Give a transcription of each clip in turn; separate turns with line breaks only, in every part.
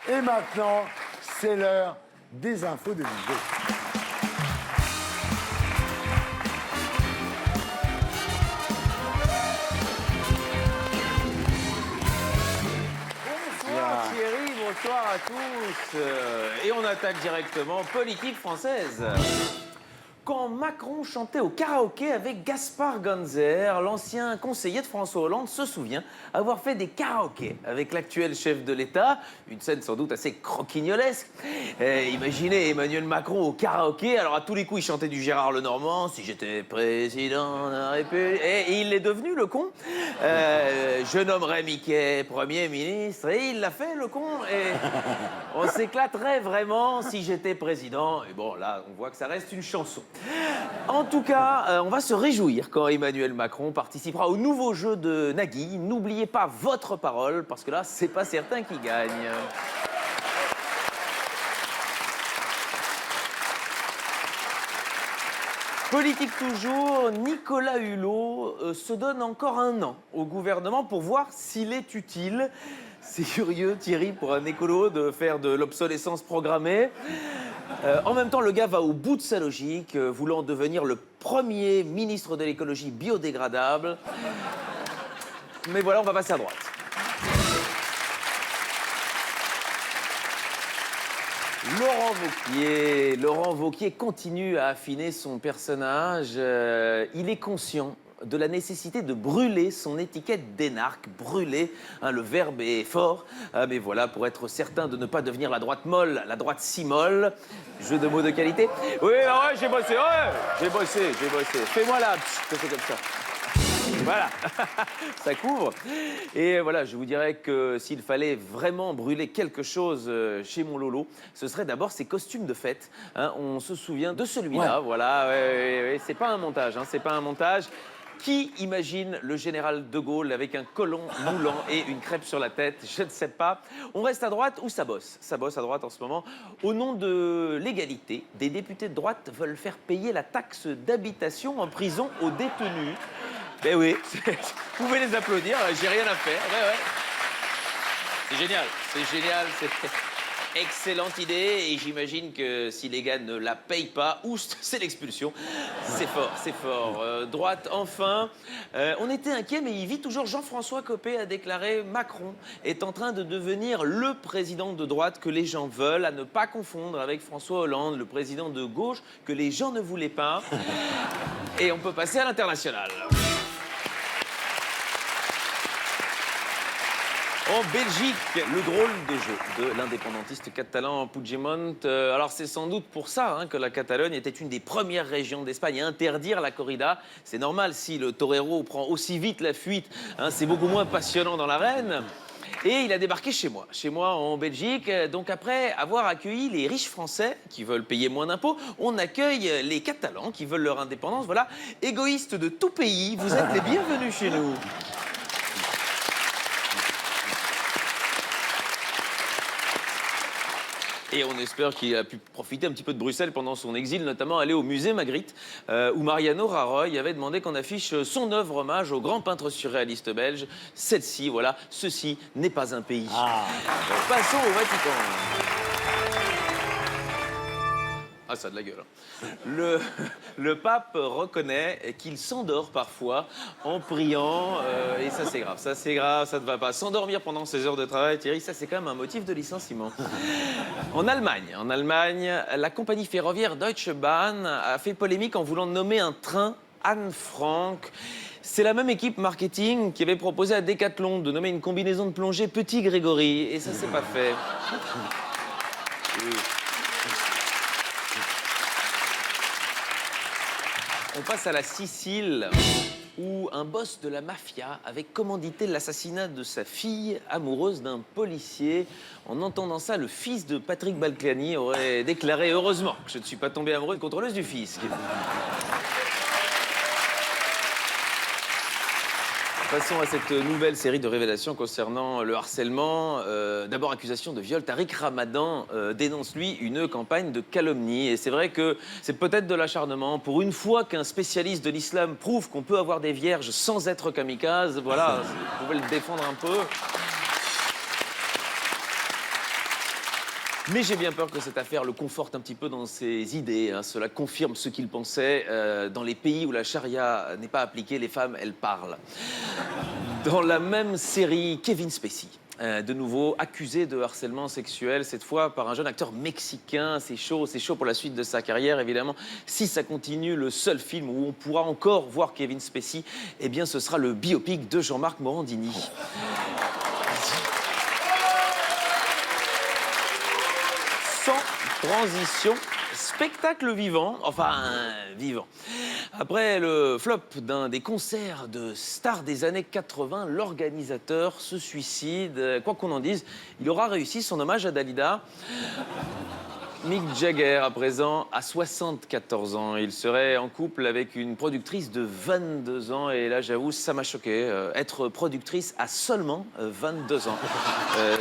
Et maintenant, c'est l'heure des infos de Vigo.
Bonsoir Thierry, bonsoir à tous. Et on attaque directement politique française. Quand Macron chantait au karaoké avec Gaspard Ganzer, l'ancien conseiller de François Hollande se souvient avoir fait des karaokés avec l'actuel chef de l'État, une scène sans doute assez croquignolesque. Imaginez Emmanuel Macron au karaoké, alors à tous les coups il chantait du Gérard Lenormand, si j'étais président de la République, et il est devenu le con. Je nommerais Mickey Premier ministre, et il l'a fait le con, et on s'éclaterait vraiment si j'étais président. Et bon là on voit que ça reste une chanson. En tout cas, on va se réjouir quand Emmanuel Macron participera au nouveau jeu de Nagui. N'oubliez pas votre parole, parce que là, c'est pas certain qu'il gagne. Politique toujours, Nicolas Hulot se donne encore 1 an au gouvernement pour voir s'il est utile. C'est curieux, Thierry, pour un écolo de faire de l'obsolescence programmée. En même temps, le gars va au bout de sa logique, voulant devenir le premier ministre de l'écologie biodégradable. Mais voilà, on va passer à droite. Laurent Wauquiez continue à affiner son personnage. Il est conscient de la nécessité de brûler son étiquette d'énarque. Brûler, hein, le verbe est fort. Mais voilà, pour être certain de ne pas devenir la droite molle, la droite si molle. Jeu de mots de qualité. Oui, ouais, j'ai bossé, ouais, j'ai bossé. Fais-moi là, je fais comme ça. Voilà, ça couvre. Et voilà, je vous dirais que s'il fallait vraiment brûler quelque chose chez mon Lolo, ce serait d'abord ses costumes de fête. Hein, on se souvient de celui-là, voilà. Ouais. C'est pas un montage, hein, c'est pas un montage. Qui imagine le général de Gaulle avec un colon moulant et une crêpe sur la tête? Je ne sais pas. On reste à droite ou ça bosse? Ça bosse à droite en ce moment. Au nom de l'égalité, des députés de droite veulent faire payer la taxe d'habitation en prison aux détenus. Ben oui, vous pouvez les applaudir, j'ai rien à faire. Ouais. C'est génial, c'est excellente idée. Et j'imagine que si les gars ne la payent pas, oust, c'est l'expulsion. C'est fort. Droite, enfin. On était inquiets, mais il vit toujours. Jean-François Copé a déclaré: Macron est en train de devenir le président de droite que les gens veulent, à ne pas confondre avec François Hollande, le président de gauche que les gens ne voulaient pas. Et on peut passer à l'international. En Belgique, le drôle de jeu de l'indépendantiste catalan Puigdemont. Alors c'est sans doute pour ça que la Catalogne était une des premières régions d'Espagne à interdire la corrida. C'est normal si le torero prend aussi vite la fuite, c'est beaucoup moins passionnant dans l'arène. Et il a débarqué chez moi en Belgique. Donc après avoir accueilli les riches Français qui veulent payer moins d'impôts, on accueille les Catalans qui veulent leur indépendance. Voilà, égoïstes de tout pays, vous êtes les bienvenus chez nous. Et on espère qu'il a pu profiter un petit peu de Bruxelles pendant son exil, notamment aller au musée Magritte, où Mariano Rajoy avait demandé qu'on affiche son œuvre hommage au grand peintre surréaliste belge. Celle-ci, voilà, ceci n'est pas un pays. Passons au Vatican. Ah, ça a de la gueule. Le pape reconnaît qu'il s'endort parfois en priant, et ça c'est grave, ça ne va pas. S'endormir pendant ses heures de travail, Thierry, ça c'est quand même un motif de licenciement. En Allemagne, la compagnie ferroviaire Deutsche Bahn a fait polémique en voulant nommer un train Anne Frank. C'est la même équipe marketing qui avait proposé à Decathlon de nommer une combinaison de plongée Petit Grégory, et ça c'est pas fait. On passe à la Sicile, où un boss de la mafia avait commandité l'assassinat de sa fille amoureuse d'un policier. En entendant ça, le fils de Patrick Balkany aurait déclaré: heureusement que je ne suis pas tombé amoureux de contrôleuse du fisc. Passons à cette nouvelle série de révélations concernant le harcèlement. D'abord, accusation de viol. Tariq Ramadan dénonce, lui, une campagne de calomnie. Et c'est vrai que c'est peut-être de l'acharnement. Pour une fois qu'un spécialiste de l'islam prouve qu'on peut avoir des vierges sans être kamikaze, voilà, vous pouvez le défendre un peu. Mais j'ai bien peur que cette affaire le conforte un petit peu dans ses idées, hein. Cela confirme ce qu'il pensait. Dans les pays où la charia n'est pas appliquée, les femmes, elles parlent. Dans la même série, Kevin Spacey. De nouveau accusé de harcèlement sexuel, cette fois par un jeune acteur mexicain. C'est chaud pour la suite de sa carrière, évidemment. Si ça continue, le seul film où on pourra encore voir Kevin Spacey, eh bien, ce sera le biopic de Jean-Marc Morandini. Sans transition, spectacle vivant, vivant. Après le flop d'un des concerts de stars des années 80, l'organisateur se suicide. Quoi qu'on en dise, il aura réussi son hommage à Dalida. Mick Jagger, à présent, a 74 ans. Il serait en couple avec une productrice de 22 ans. Et là, j'avoue, ça m'a choqué. Être productrice à seulement 22 ans.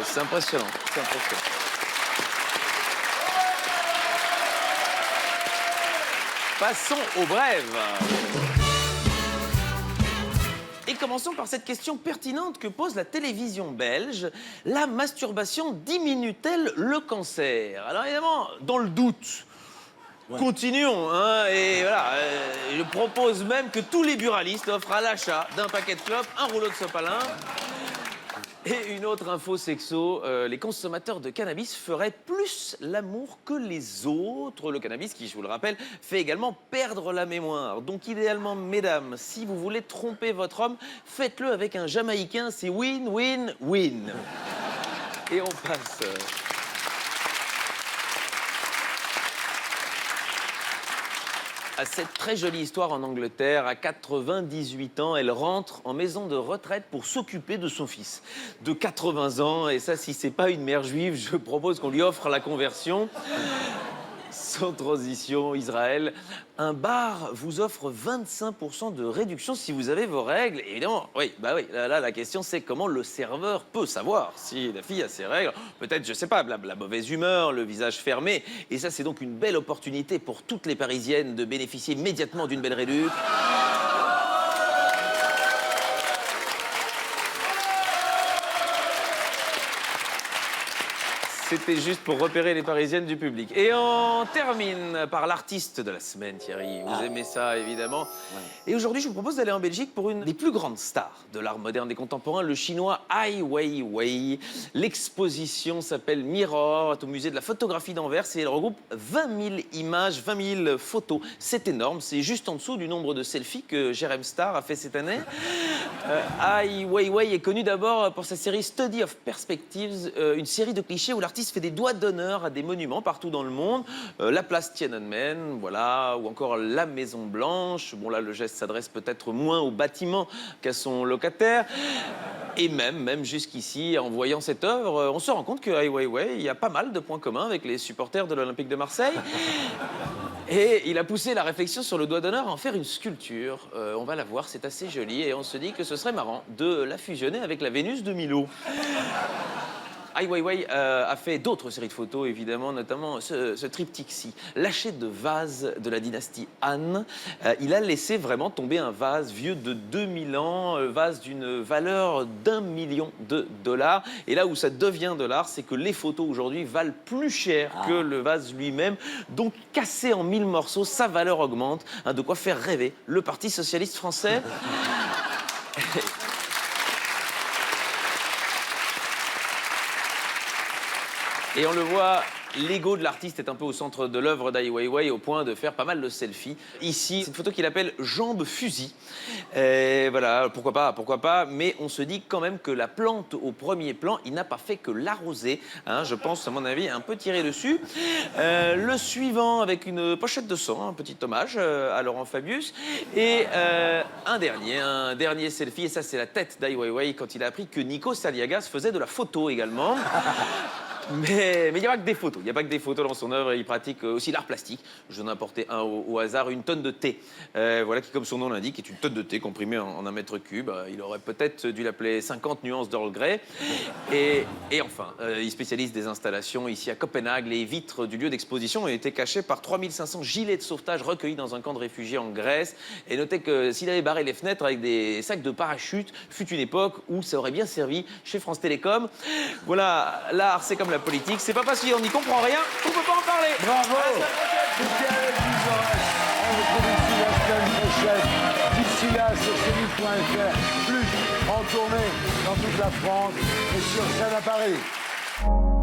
C'est impressionnant, c'est impressionnant. Passons aux brèves. Et commençons par cette question pertinente que pose la télévision belge. La masturbation diminue-t-elle le cancer? Alors évidemment, dans le doute, continuons. Hein, et voilà, je propose même que tous les buralistes offrent à l'achat d'un paquet de clopes un rouleau de sopalin. Et une autre info sexo, les consommateurs de cannabis feraient plus l'amour que les autres. Le cannabis, qui, je vous le rappelle, fait également perdre la mémoire. Donc idéalement, mesdames, si vous voulez tromper votre homme, faites-le avec un Jamaïcain, c'est win-win-win. Et on passe... à cette très jolie histoire en Angleterre. À 98 ans, elle rentre en maison de retraite pour s'occuper de son fils de 80 ans. Et ça, si c'est pas une mère juive, je propose qu'on lui offre la conversion. Sans transition, Israël, un bar vous offre 25% de réduction si vous avez vos règles. Évidemment, oui, là, la question, c'est comment le serveur peut savoir si la fille a ses règles. Peut-être, je sais pas, la mauvaise humeur, le visage fermé. Et ça, c'est donc une belle opportunité pour toutes les Parisiennes de bénéficier immédiatement d'une belle réduction. C'était juste pour repérer les Parisiennes du public. Et on termine par l'artiste de la semaine, Thierry. Vous aimez ça, évidemment. Ouais. Et aujourd'hui, je vous propose d'aller en Belgique pour une des plus grandes stars de l'art moderne et contemporain, le chinois Ai Weiwei. L'exposition s'appelle Mirror, est au musée de la photographie d'Anvers et elle regroupe 20 000 images, 20 000 photos. C'est énorme, c'est juste en dessous du nombre de selfies que Jérém Star a fait cette année. Ai Weiwei est connu d'abord pour sa série Study of Perspectives, une série de clichés où l'artiste fait des doigts d'honneur à des monuments partout dans le monde. La place Tiananmen, voilà, ou encore la Maison Blanche. Bon, là, le geste s'adresse peut-être moins au bâtiment qu'à son locataire. Et même jusqu'ici, en voyant cette œuvre, on se rend compte que Ai Weiwei, il y a pas mal de points communs avec les supporters de l'Olympique de Marseille. Et il a poussé la réflexion sur le doigt d'honneur à en faire une sculpture. On va la voir, c'est assez joli. Et on se dit que ce serait marrant de la fusionner avec la Vénus de Milo. Ai Weiwei a fait d'autres séries de photos, évidemment, notamment ce triptyque-ci, lâché de vase de la dynastie Han. Il a laissé vraiment tomber un vase vieux de 2000 ans, vase d'une valeur d'1 million de dollars. Et là où ça devient de l'art, c'est que les photos aujourd'hui valent plus cher que le vase lui-même. Donc, cassé en 1000 morceaux, sa valeur augmente. Hein, de quoi faire rêver le Parti socialiste français. Et on le voit, l'ego de l'artiste est un peu au centre de l'œuvre d'Ai Weiwei au point de faire pas mal de selfies. Ici, c'est une photo qu'il appelle « Jambe fusil ». Voilà, pourquoi pas, mais on se dit quand même que la plante au premier plan, il n'a pas fait que l'arroser. Hein, je pense, à mon avis, un peu tiré dessus. Le suivant avec une pochette de sang, un petit hommage à Laurent Fabius. Et un dernier selfie, et ça c'est la tête d'Ai Weiwei quand il a appris que Nico Saliagas faisait de la photo également. Mais il n'y a pas que des photos. Il n'y a pas que des photos dans son œuvre. Il pratique aussi l'art plastique. Je vais en apporter un au hasard, une tonne de thé. Voilà, qui, comme son nom l'indique, est une tonne de thé comprimée en 1 mètre cube. Il aurait peut-être dû l'appeler 50 nuances d'Earl Grey. Et enfin, il spécialise des installations ici à Copenhague. Les vitres du lieu d'exposition ont été cachées par 3500 gilets de sauvetage recueillis dans un camp de réfugiés en Grèce. Et notez que s'il avait barré les fenêtres avec des sacs de parachute, fut une époque où ça aurait bien servi chez France Télécom. Voilà, l'art, c'est comme la la politique. C'est pas parce qu'on n'y comprend rien qu'on peut pas en parler.
Bravo.
À la semaine prochaine.
C'était Alex Vizorek. On vous retrouve ici la semaine prochaine. D'ici là, sur cnews.fr, plus en tournée dans toute la France et sur scène à Paris.